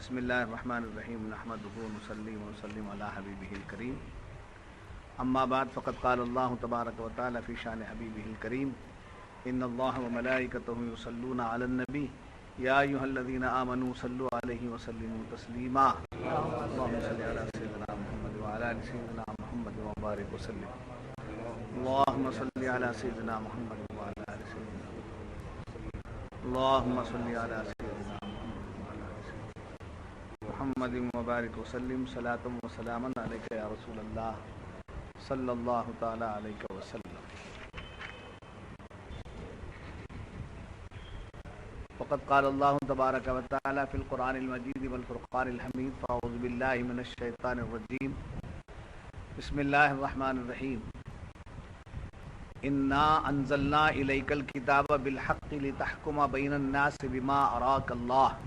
بسم اللہ الرحمن الرحیم نحمدہ ونصلی ونسلم علی حبیبہ الکریم اما بعد فقد قال اللہ تبارک و تعالی فی شان حبیبہ الکریم ان اللہ وملائکتہ یصلون علی النبی یا ایھا الذین آمنوا صلوا علیہ وسلموا تسلیما اللہم صل علی سیدنا محمد وعلی آل سیدنا محمد وبارک وسلم اللہم صل علی سیدنا محمد وعلی آل سیدنا محمد اللہم صل علی سیدنا محمد مبارک وسلم صلاۃ و سلام علیک یا رسول اللہ صلی اللہ تعالی علیہ وسلم. فقد قال اللہ تبارک و تعالی فی القرآن المجید والفرقان الحمید فاعوذ باللہ من الشیطان الرجیم بسم اللہ الرحمن الرحیم انا انزلنا الیک الکتاب بالحق لتحکم بین الناس بما اراک اللہ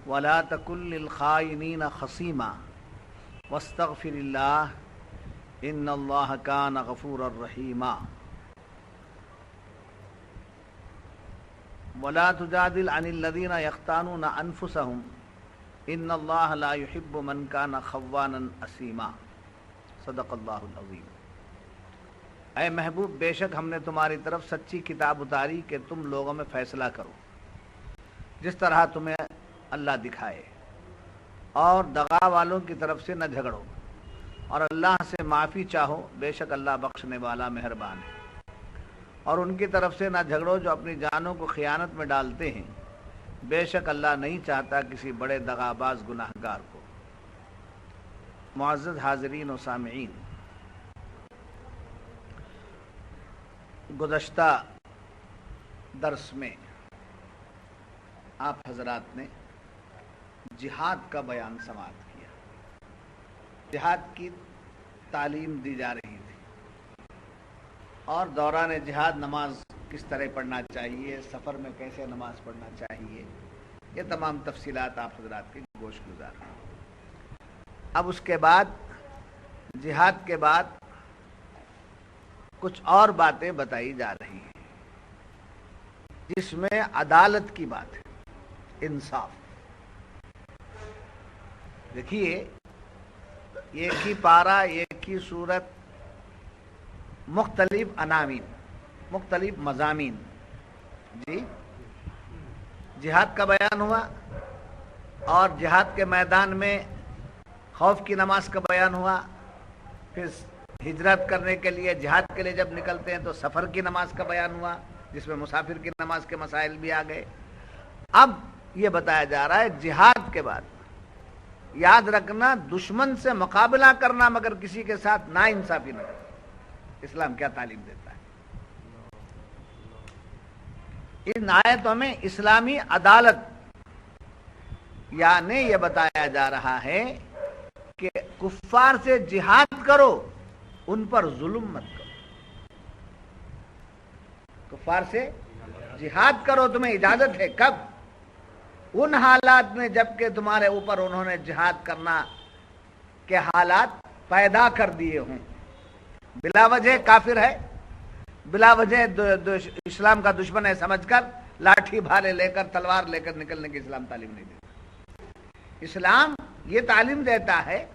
ولا تکن للخائنین خصیما واستغفر اللہ ان اللہ کان غفورا رحیما ولا تجادل عن الذین یختانون انفسهم ان اللہ لا يحب من کان خوانا اثیما. صدق اللہ العظیم. اے محبوب، بے شک ہم نے تمہاری طرف سچی کتاب اتاری کہ تم لوگوں میں فیصلہ کرو جس طرح تمہیں اللہ دکھائے، اور دغا والوں کی طرف سے نہ جھگڑو، اور اللہ سے معافی چاہو، بے شک اللہ بخشنے والا مہربان ہے. اور ان کی طرف سے نہ جھگڑو جو اپنی جانوں کو خیانت میں ڈالتے ہیں، بے شک اللہ نہیں چاہتا کسی بڑے دغاباز گناہگار کو. معزز حاضرین و سامعین، گزشتہ درس میں آپ حضرات نے جہاد کا بیان سماعت کیا. جہاد کی تعلیم دی جا رہی تھی، اور دوران جہاد نماز کس طرح پڑھنا چاہیے، سفر میں کیسے نماز پڑھنا چاہیے، یہ تمام تفصیلات آپ حضرات کے گوش گزار ہیں. اب اس کے بعد جہاد کے بعد کچھ اور باتیں بتائی جا رہی ہیں جس میں عدالت کی بات ہے، انصاف. دیکھیے، ایک ہی پارہ، ایک ہی صورت، مختلف عناوین، مختلف مضامین. جی، جہاد کا بیان ہوا، اور جہاد کے میدان میں خوف کی نماز کا بیان ہوا. پھر ہجرت کرنے کے لیے، جہاد کے لیے جب نکلتے ہیں تو سفر کی نماز کا بیان ہوا، جس میں مسافر کی نماز کے مسائل بھی آ گئے. اب یہ بتایا جا رہا ہے جہاد کے بعد یاد رکھنا، دشمن سے مقابلہ کرنا مگر کسی کے ساتھ ناانصافی نہ کرنا. اسلام کیا تعلیم دیتا ہے؟ ان آیتوں میں اسلامی عدالت، یعنی یہ بتایا جا رہا ہے کہ کفار سے جہاد کرو، ان پر ظلم مت کرو. کفار سے جہاد کرو، تمہیں اجازت ہے. کب؟ ان حالات میں جب کہ تمہارے اوپر انہوں نے جہاد کرنا کے حالات پیدا کر دیے ہوں. بلا وجہ کافر ہے، بلا وجہ اسلام کا دشمن ہے سمجھ کر لاٹھی بھالے لے کر، تلوار لے کر نکلنے کی اسلام تعلیم نہیں دیتا. اسلام یہ تعلیم دیتا ہے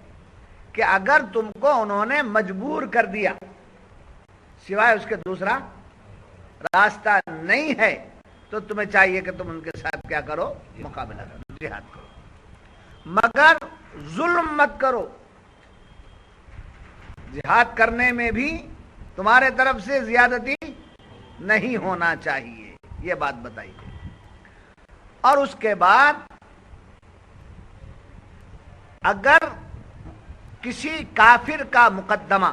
کہ اگر تم کو انہوں نے مجبور کر دیا، سوائے اس کے دوسرا راستہ نہیں ہے، تو تمہیں چاہیے کہ تم ان کے ساتھ کیا کرو؟ مقابلہ کرو، جہاد کرو، مگر ظلم مت کرو. جہاد کرنے میں بھی تمہارے طرف سے زیادتی نہیں ہونا چاہیے. یہ بات بتائی گئی. اور اس کے بعد اگر کسی کافر کا مقدمہ،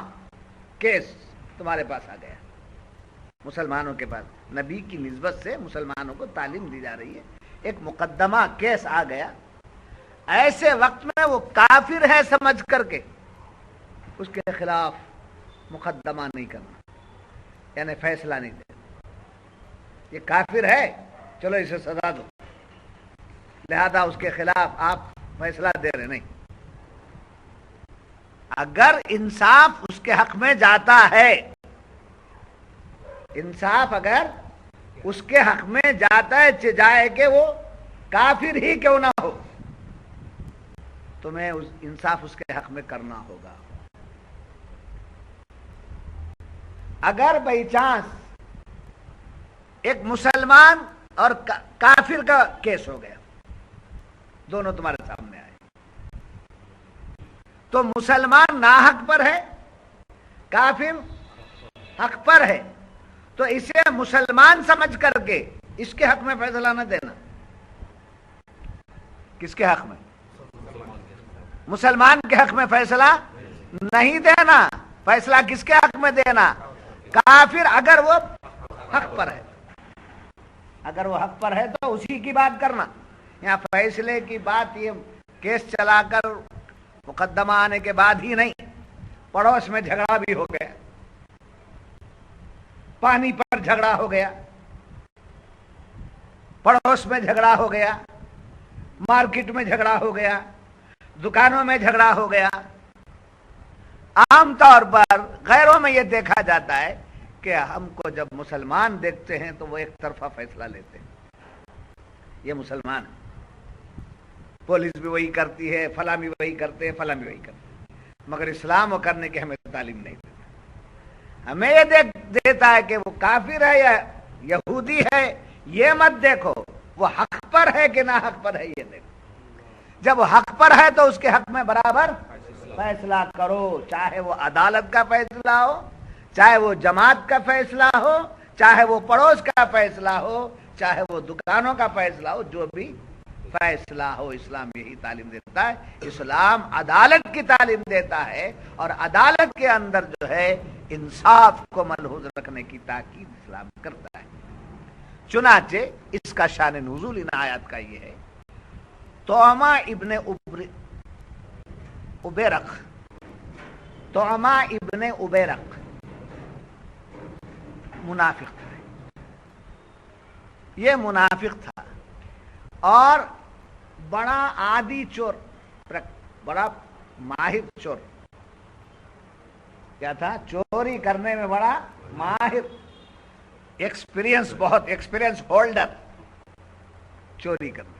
کیس تمہارے پاس آ گیا، مسلمانوں کے پاس، نبی کی نسبت سے مسلمانوں کو تعلیم دی جا رہی ہے، ایک مقدمہ، کیس آ گیا، ایسے وقت میں وہ کافر ہے سمجھ کر کے اس کے خلاف مقدمہ نہیں کرنا، یعنی فیصلہ نہیں دینا. یہ کافر ہے، چلو اسے سزا دو، لہذا اس کے خلاف آپ فیصلہ دے رہے نہیں. اگر انصاف اس کے حق میں جاتا ہے، انصاف اگر اس کے حق میں جاتا ہے، جائے کہ وہ کافر ہی کیوں نہ ہو، تمہیں انصاف اس کے حق میں کرنا ہوگا. اگر بائی چانس ایک مسلمان اور کافر کا کیس ہو گیا، دونوں تمہارے سامنے آئے، تو مسلمان ناحق پر ہے، کافر حق پر ہے، تو اسے مسلمان سمجھ کر کے اس کے حق میں فیصلہ نہ دینا. کس کے حق میں؟ مسلمان کے حق میں فیصلہ نہیں دینا. فیصلہ کس کے حق میں دینا؟ کافر اگر وہ حق پر ہے. اگر وہ حق پر ہے تو اسی کی بات کرنا. یہاں فیصلے کی بات یہ کیس چلا کر مقدمہ آنے کے بعد ہی نہیں، پڑوس میں جھگڑا بھی ہو گیا، پانی پر جھگڑا ہو گیا، پڑوس میں جھگڑا ہو گیا، مارکیٹ میں جھگڑا ہو گیا، دکانوں میں جھگڑا ہو گیا. عام طور پر غیروں میں یہ دیکھا جاتا ہے کہ ہم کو جب مسلمان دیکھتے ہیں تو وہ ایک طرفہ فیصلہ لیتے ہیں. یہ مسلمان ہے، پولیس بھی وہی کرتی ہے، فلاں بھی وہی کرتے ہیں، فلاں بھی وہی کرتے ہیں. مگر اسلام وہ کرنے کی ہمیں تعلیم نہیں دیتا. ہمیں یہ دیتا ہے کہ وہ کافر ہے یا یہودی ہے، یہ مت دیکھو وہ حق پر ہے کہ نہ حق پر ہے، یہ دیکھو. جب وہ حق پر ہے تو اس کے حق میں برابر فیصلہ کرو، چاہے وہ عدالت کا فیصلہ ہو، چاہے وہ جماعت کا فیصلہ ہو، چاہے وہ پڑوس کا فیصلہ ہو، چاہے وہ دکانوں کا فیصلہ ہو، جو بھی فیصلہ ہو. اسلام یہی تعلیم دیتا ہے. اسلام عدالت کی تعلیم دیتا ہے، اور عدالت کے اندر جو ہے انصاف کو ملحوظ رکھنے کی تاکید اسلام کرتا ہے. چنانچہ اس کا شان نزول ان آیات کا یہ ہے. طعمہ ابن ابیرق، طعمہ ابن ابیرق منافق تھا. یہ منافق تھا اور بڑا عادی چور، بڑا ماہر چور. کیا تھا؟ چوری کرنے میں بڑا ماہر، ایکسپیرینس، بہت ایکسپیرینس ہولڈر چوری کرنے.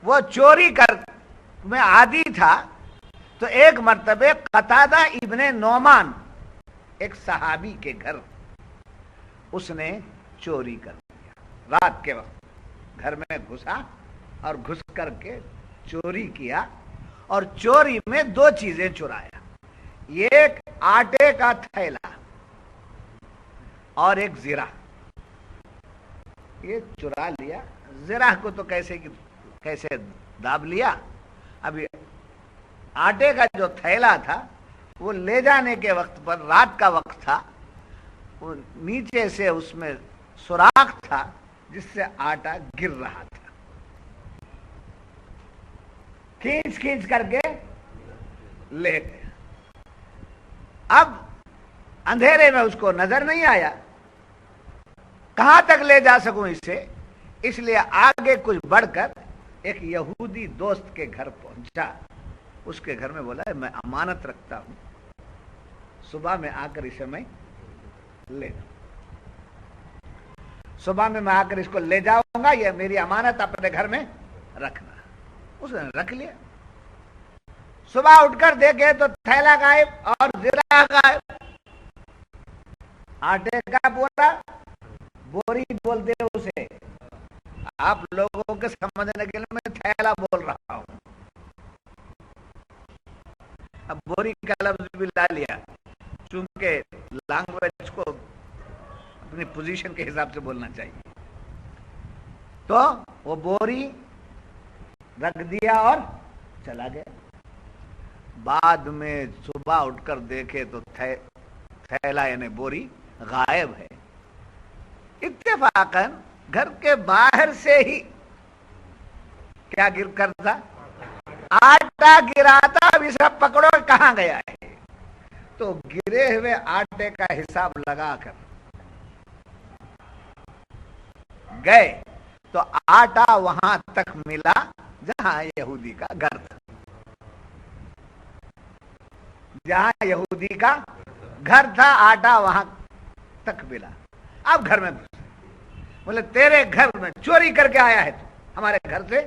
وہ چوری کر میں عادی تھا. تو ایک مرتبہ قتادہ ابن نعمان، ایک صحابی کے گھر اس نے چوری کر دیا. رات کے وقت گھر میں گھسا اور گھس کر کے چوری کیا، اور چوری میں دو چیزیں چرایا. ایک آٹے کا تھیلا اور ایک زرہ. یہ چرا لیا. زرہ کو تو کیسے داب لیا. ابھی آٹے کا جو تھیلا تھا وہ لے جانے کے وقت پر، رات کا وقت تھا، وہ نیچے سے اس میں سوراخ تھا جس سے آٹا گر رہا تھا. کھینچ کھینچ کر کے لے گئے. اب اندھیرے میں اس کو نظر نہیں آیا کہاں تک لے جا سکوں اسے، اس لیے آگے کچھ بڑھ کر ایک یہودی دوست کے گھر پہنچا. اس کے گھر میں بولا میں امانت رکھتا ہوں، صبح میں آ کر اسے میں لے جاؤں، صبح میں آ کر اس کو لے جاؤں گا، یہ میری امانت اپنے گھر میں رکھنا. اس نے رکھ لیا. صبح اٹھ کر دیکھے تو تھیلا غائب اور زرہ غائب. آٹے کا بولا، بوری بولتے ہیں اسے، آپ لوگوں کے سمجھنے کے لیے میں تھیلا بول رہا ہوں. اب بوری کا لفظ بھی لا لیا چونکہ لینگویج کو اپنی پوزیشن کے حساب سے بولنا چاہیے. تو وہ بوری رکھ دیا اور چلا گیا. بعد میں صبح اٹھ کر دیکھے تو تھیلا یعنی بوری غائب ہے. اتفاقاً گھر کے باہر سے ہی کیا گر کر تھا؟ آٹا گرا تھا. اب یہ سب پکڑو کہاں گیا ہے. تو گرے ہوئے آٹے کا حساب لگا کر گئے تو آٹا وہاں تک ملا جہاں یہودی کا گھر تھا. جہاں یہودی کا گھر تھا آٹا وہاں تک ملا. اب گھر میں بولے تیرے گھر میں چوری کر کے آیا ہے تو ہمارے گھر سے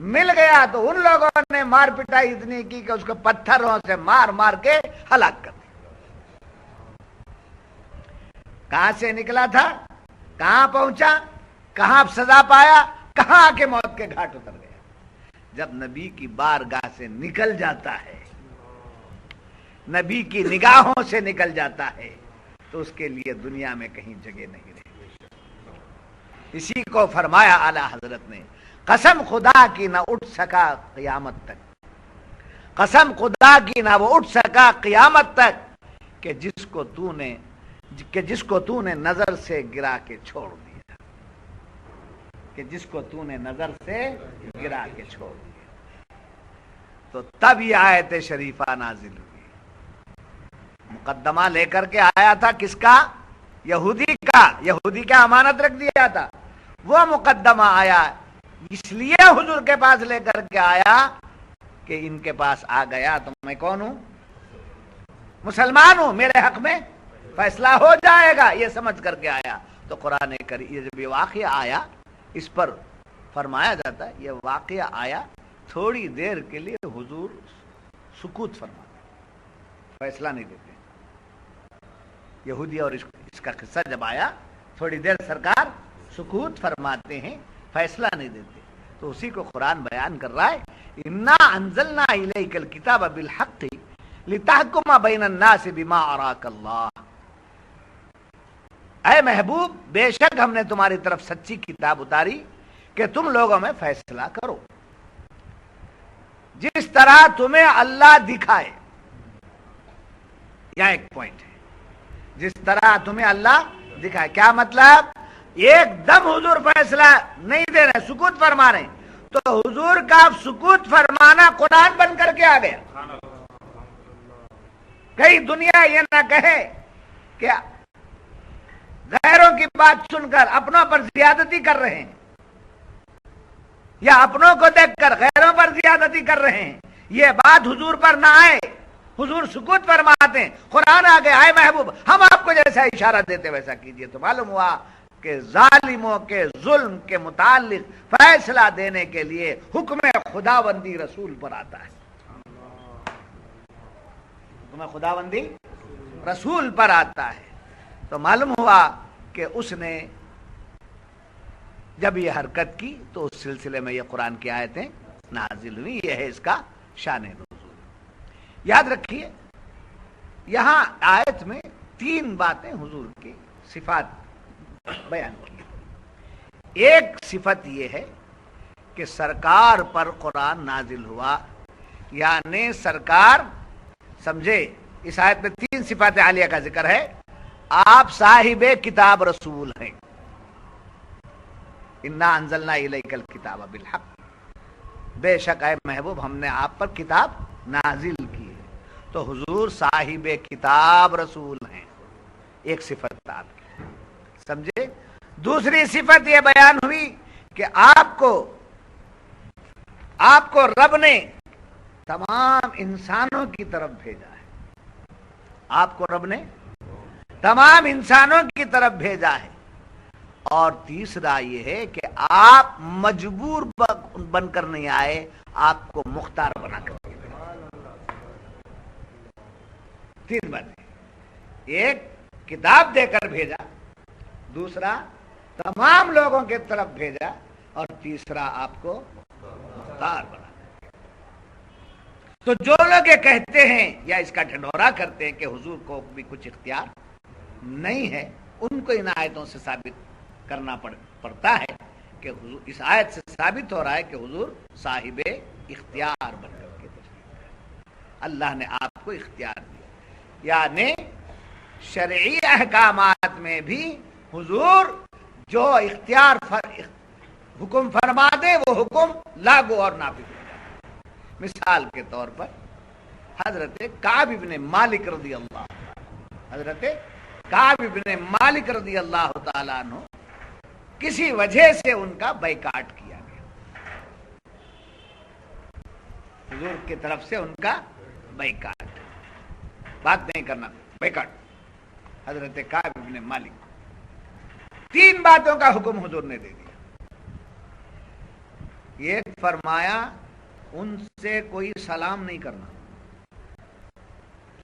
مل گیا تو ان لوگوں نے مار پٹائی اتنی کی کہ اس کو پتھروں سے مار مار کے ہلاک کر دیا۔ کہاں سے نکلا تھا، کہاں پہنچا، کہاں سزا پایا، کہاں آ کے موت کے گھاٹ اتر گیا۔ جب نبی کی بارگاہ سے نکل جاتا ہے، نبی کی نگاہوں سے نکل جاتا ہے، تو اس کے لیے دنیا میں کہیں جگہ نہیں رہی۔ اسی کو فرمایا اعلی حضرت نے، قسم خدا کی نہ اٹھ سکا قیامت تک، قسم خدا کی نہ وہ اٹھ سکا قیامت تک کہ جس کو تو نے نظر سے گرا کے چھوڑ دیا، کہ جس کو تو نے نظر سے گرا کے چھوڑ دیا۔ تو تب یہ آیت شریفہ نازل ہوئی۔ مقدمہ لے کر کے آیا تھا کس کا؟ یہودی کا، یہودی کا امانت رکھ دیا تھا، وہ مقدمہ آیا اس لیے حضور کے پاس لے کر کے آیا کہ ان کے پاس آ گیا تو میں کون ہوں؟ مسلمان ہوں، میرے حق میں فیصلہ ہو جائے گا، یہ سمجھ کر کے آیا۔ تو قرآن کریم یہ جب یہ واقعہ آیا، اس پر فرمایا جاتا ہے یہ واقعہ آیا، تھوڑی دیر کے لیے حضور سکوت فرماتے، فیصلہ نہیں دیتے۔ یہودی اور اس کا قصہ جب آیا، تھوڑی دیر سرکار سکوت فرماتے ہیں، فیصلہ نہیں دیتے۔ تو اسی کو قرآن بیان کر رہا ہے، انا انزلنا الیک الکتاب بالحق لتحکم بین الناس بما اراک اللہ۔ اے محبوب، بے شک ہم نے تمہاری طرف سچی کتاب اتاری کہ تم لوگوں میں فیصلہ کرو جس طرح تمہیں اللہ دکھائے۔ یہاں ایک پوائنٹ ہے، جس طرح تمہیں اللہ دکھائے، کیا مطلب؟ ایک دم حضور فیصلہ نہیں دے رہے، سکوت فرما رہے ہیں، تو حضور کا سکوت فرمانا قرآن بن کر کے آ گیا۔ کئی دنیا یہ نہ کہے کہ غیروں کی بات سن کر اپنوں پر زیادتی کر رہے ہیں، یا اپنوں کو دیکھ کر غیروں پر زیادتی کر رہے ہیں، یہ بات حضور پر نہ آئے۔ حضور سکوت فرماتے ہیں، قرآن آ گیا، آئے محبوب ہم آپ کو جیسا اشارہ دیتے ویسا کیجئے۔ تو معلوم ہوا کہ ظالموں کے ظلم کے متعلق فیصلہ دینے کے لیے حکم خداوندی رسول پر آتا ہے، حکم خداوندی رسول پر آتا ہے۔ تو معلوم ہوا کہ اس نے جب یہ حرکت کی تو اس سلسلے میں یہ قرآن کی آیتیں نازل ہوئی، یہ ہے اس کا شان نزول۔ یاد رکھیے یہاں آیت میں 3 باتیں حضور کی صفات بیان کی۔ ایک صفت یہ ہے کہ سرکار پر قرآن نازل ہوا، یعنی سرکار سمجھے اس آیت میں 3 صفات عالیہ کا ذکر ہے۔ آپ صاحب کتاب رسول ہیں، انا انزلنا الیک الکتاب بالحق، بے شک اے محبوب ہم نے آپ پر کتاب نازل کی ہے۔ تو حضور صاحب کتاب رسول ہیں، ایک صفت آپ کی، سمجھے۔ دوسری صفت یہ بیان ہوئی کہ آپ کو رب نے تمام انسانوں کی طرف بھیجا ہے، آپ کو رب نے تمام انسانوں کی طرف بھیجا ہے۔ اور تیسرا یہ ہے کہ آپ مجبور بن کر نہیں آئے، آپ کو مختار بنا کر کے بھیجا۔ 3 باتیں، ایک کتاب دے کر بھیجا، دوسرا تمام لوگوں کی طرف بھیجا، اور تیسرا آپ کو مختار بنا۔ تو جو لوگ یہ کہتے ہیں یا اس کا ڈھنڈورا کرتے ہیں کہ حضور کو بھی کچھ اختیار نہیں ہے، ان کو ان آیتوں سے ثابت کرنا پڑتا ہے کہ حضور، اس آیت سے ثابت ہو رہا ہے کہ حضور صاحب اختیار بن کر کے اللہ نے آپ کو اختیار دیا، یعنی شرعی احکامات میں بھی حضور جو اختیار حکم فرما دے وہ حکم لاگو اور نافذ ہو جائے۔ مثال کے طور پر حضرت کعب بن مالک رضی اللہ تعالیٰ عنہ کسی وجہ سے ان کا بائیکاٹ کیا گیا، حضور کی طرف سے ان کا بائیکاٹ، بات نہیں کرنا، بائیکاٹ۔ حضرت کعب بن مالک 3 باتوں کا حکم حضور نے دے دیا۔ ایک فرمایا ان سے کوئی سلام نہیں کرنا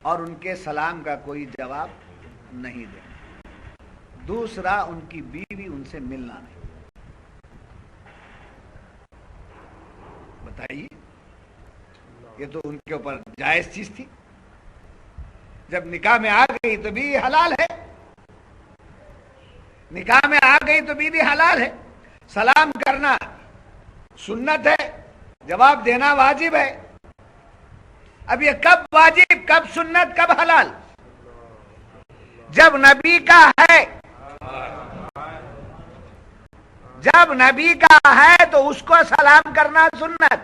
اور ان کے سلام کا کوئی جواب نہیں دینا، دوسرا ان کی بیوی ان سے ملنا نہیں۔ بتائیے، یہ تو ان کے اوپر جائز چیز تھی، جب نکاح میں آ گئی تو بیوی حلال ہے، نکاح میں آ گئی تو بیوی حلال ہے، سلام کرنا سنت ہے، جواب دینا واجب ہے۔ اب یہ کب واجب، کب سنت، کب حلال؟ جب نبی کا ہے، جب نبی کا ہے تو اس کو سلام کرنا سنت،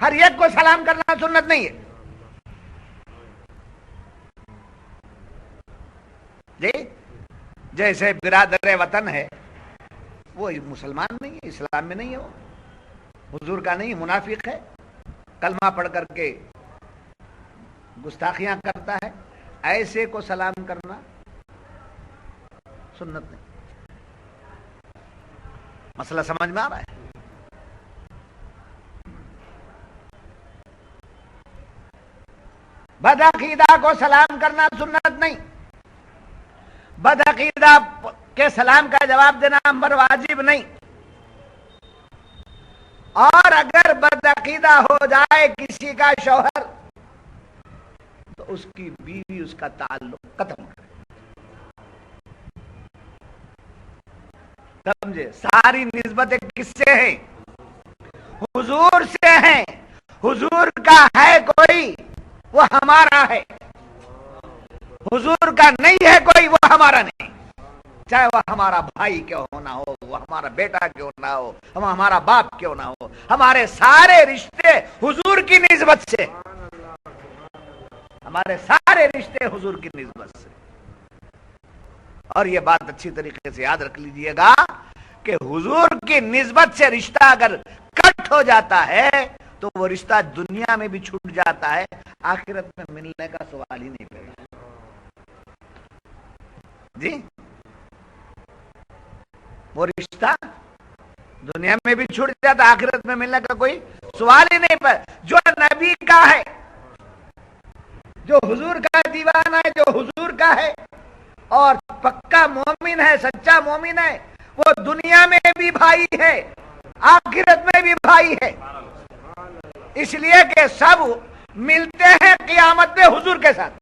ہر ایک کو سلام کرنا سنت نہیں ہے جی۔ جیسے برادر وطن ہے، وہ مسلمان نہیں ہے، اسلام میں نہیں ہے، وہ حضور کا نہیں، منافق ہے، کلمہ پڑھ کر کے گستاخیاں کرتا ہے، ایسے کو سلام کرنا سنت نہیں۔ مسئلہ سمجھ میں آ رہا ہے؟ بدعقیدہ کو سلام کرنا سنت نہیں، بدعقیدہ کے سلام کا جواب دینا امر واجب نہیں، اور اگر بدعقیدہ ہو جائے کسی کا شوہر تو اس کی بیوی اس کا تعلق ختم کرے۔ سمجھے؟ ساری نسبتیں کس سے ہیں؟ حضور سے ہیں، حضور کا ہے کوئی وہ ہمارا ہے، حضور کا نہیں ہے کوئی وہ ہمارا نہیں، چاہے وہ ہمارا بھائی کیوں نہ ہو، وہ ہمارا بیٹا کیوں نہ ہو، ہمارا باپ کیوں نہ ہو، ہمارے سارے رشتے حضور کی نسبت سے، ہمارے سارے رشتے حضور کی نسبت سے۔ اور یہ بات اچھی طریقے سے یاد رکھ لیجئے گا کہ حضور کی نسبت سے رشتہ اگر کٹ ہو جاتا ہے تو وہ رشتہ دنیا میں بھی چھوٹ جاتا ہے، آخرت میں ملنے کا سوال ہی نہیں پیدا جی۔ وہ رشتہ دنیا میں بھی چھوٹ جاتا، آخرت میں ملنے کا کوئی سوال ہی نہیں پیدا۔ جو نبی کا ہے، جو حضور کا دیوانہ ہے، جو حضور کا ہے اور پکا مومن ہے، سچا مومن ہے، وہ دنیا میں بھی بھائی ہے، آخرت میں بھی بھائی ہے، اس لیے کہ سب ملتے ہیں قیامت میں حضور کے ساتھ،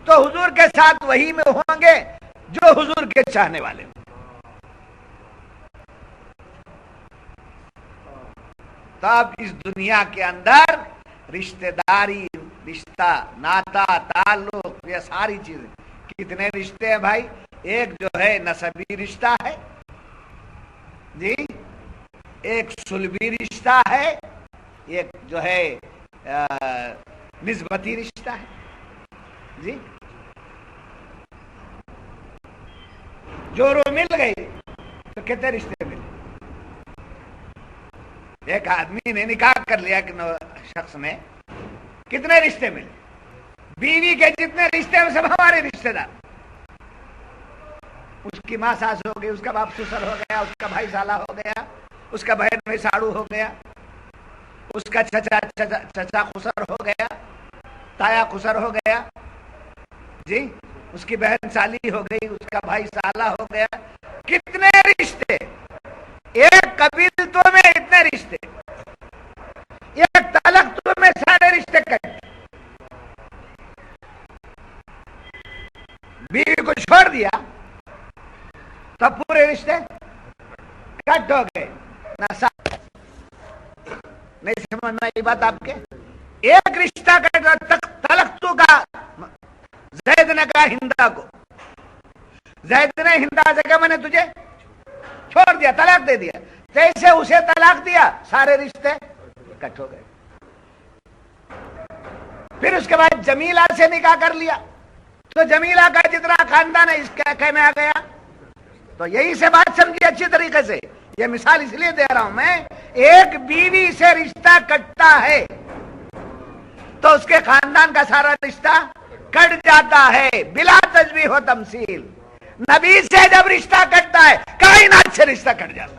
تو حضور کے ساتھ وہی میں ہوں گے جو حضور کے چاہنے والے ہیں۔ تب اس دنیا کے اندر رشتہ داری، رشتہ، ناتا، تعلق، یہ ساری چیزیں، کتنے رشتے ہیں بھائی؟ ایک جو ہے نسبی رشتہ ہے جی، ایک صلبی رشتہ ہے، ایک جو ہے نسبتی رشتہ ہے جی۔ جورو مل گئی تو کتنے رشتے ملے؟ ایک آدمی نے نکاح کر لیا کہ شخص نے، کتنے رشتے ملے؟ بیوی کے جتنے رشتے ہیں سب ہمارے رشتے دار، اس کی ماں ساس ہو گئی، اس کا باپ سسر ہو گیا، اس کا بھائی سالہ ہو گیا، اس کا بہن میں ساڑو ہو گیا، اس کا چچا خسر ہو گیا، تایا خسر ہو گیا جی، اس کی بہن سالی ہو گئی، اس کا بھائی سالہ ہو گیا، کتنے رشتے؟ ایک قبیلتوں میں اتنے رشتے، ایک تلختوں میں سارے رشتے کٹ، بیوی کو چھوڑ دیا تب پورے رشتے کٹ ہو گئے۔ نہیں سمجھ میں آئی بات آپ کے؟ ایک رشتہ کٹ، تلختوں کا، زید نے کہا ہندا کو، زید نے ہندا سے کہا میں نے تجھے چھوڑ دیا، طلاق دے دیا، جیسے اسے طلاق دیا سارے رشتے کٹ ہو گئے۔ پھر اس کے بعد جمیلہ سے نکاح کر لیا تو جمیلہ کا جتنا خاندان ہے اس کے میں آ گیا۔ تو یہی سے بات سمجھیے اچھی طریقے سے، یہ مثال اس لیے دے رہا ہوں میں، ایک بیوی سے رشتہ کٹتا ہے تو اس کے خاندان کا سارا رشتہ کٹ جاتا ہے بلا تشبیہ و تمثیل۔ نبی سے جب رشتہ کٹتا ہے کائنات سے رشتہ کٹ جاتا ہے۔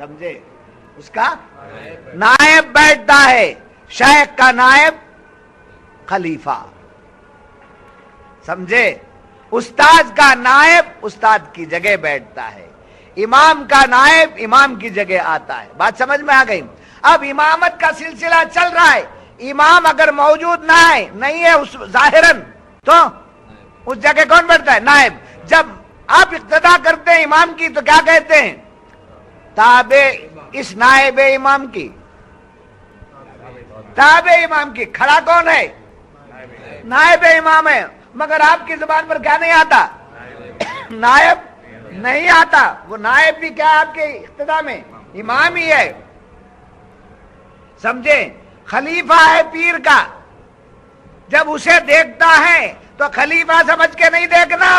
سمجھے؟ اس کا نائب بیٹھتا ہے، شیخ کا نائب خلیفہ، سمجھے؟ استاد کا نائب استاد کی جگہ بیٹھتا ہے، امام کا نائب امام کی جگہ آتا ہے۔ بات سمجھ میں آ گئی؟ اب امامت کا سلسلہ چل رہا ہے، امام اگر موجود نہ ہے، نہیں ہے اس ظاہراً، تو اس جگہ کون بیٹھتا ہے؟ نائب۔ جب آپ اقتدا کرتے ہیں امام کی تو کیا کہتے ہیں؟ تابع اس نائب امام کی، تابع امام کی۔ کھڑا کون ہے؟ نائب امام ہے، مگر آپ کی زبان پر کیا نہیں آتا؟ نائب نہیں آتا۔ وہ نائب بھی کیا آپ کے اقتدا میں؟ امام ہی ہے، سمجھے؟ خلیفہ ہے پیر کا، جب اسے دیکھتا ہے تو خلیفہ سمجھ کے نہیں دیکھنا،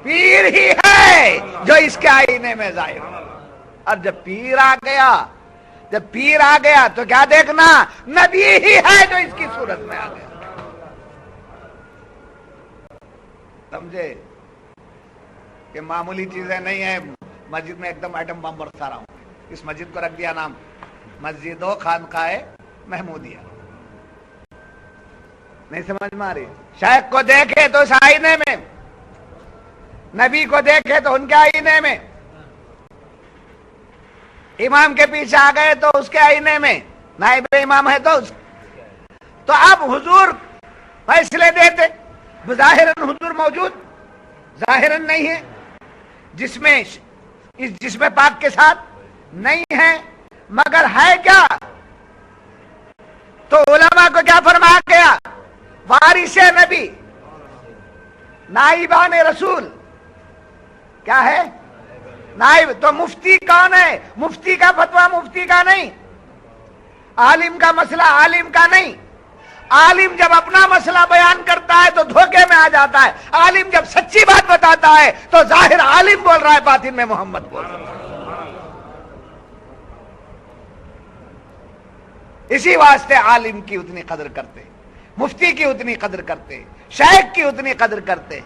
پیر ہی ہے جو اس کے آئینے میں ظاہر۔ اور جب پیر آ گیا تو کیا دیکھنا؟ نبی ہی ہے جو اس کی صورت میں آ گیا، سمجھے؟ کہ معمولی چیزیں نہیں ہیں، مسجد میں ایک دم ایٹم بم برسا رہا ہوں، اس مسجد کو رکھ دیا نام مسجد و خانقاہ محمودیہ، نہیں سمجھ میں آ رہی؟ شیخ کو دیکھے تو اس آئینے میں، نبی کو دیکھے تو ان کے آئینے میں، امام کے پیچھے آ گئے تو اس کے آئینے میں، نائب امام ہے تو اب حضور فیصلے دیتے، بظاہراً حضور موجود ظاہراً نہیں ہے، جس میں پاک کے ساتھ نہیں ہے، مگر ہے کیا؟ تو علماء کو کیا فرمایا گیا؟ وارث نبی، نائبان رسول، کیا ہے؟ نائب۔ تو مفتی کون ہے؟ مفتی کا فتویٰ مفتی کا نہیں، عالم کا مسئلہ عالم کا نہیں۔ عالم جب اپنا مسئلہ بیان کرتا ہے تو دھوکے میں آ جاتا ہے، عالم جب سچی بات بتاتا ہے تو ظاہر عالم بول رہا ہے، باطن میں محمد بول رہا ہے۔ اسی واسطے عالم کی اتنی قدر کرتے، مفتی کی اتنی قدر کرتے، شیخ کی اتنی قدر کرتے،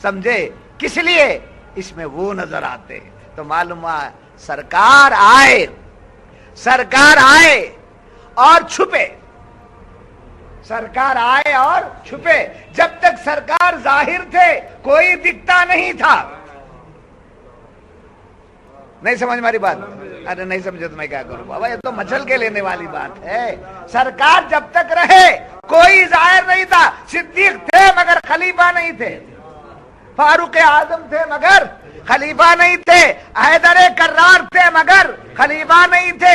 سمجھے؟ کس لیے؟ اس میں وہ نظر آتے۔ تو معلوم ہے سرکار آئے اور چھپے، سرکار آئے اور چھپے۔ جب تک سرکار ظاہر تھے کوئی دکھتا نہیں تھا۔ نہیں سمجھ ہماری بات؟ ارے نہیں سمجھے تو میں کیا کروں بابا، یہ تو مچل کے لینے والی بات ہے۔ سرکار جب تک رہے کوئی ظاہر نہیں تھا، صدیق تھے مگر خلیفہ نہیں تھے، فاروق اعظم تھے مگر خلیفہ نہیں تھے، حیدر کرار تھے مگر خلیفہ نہیں تھے،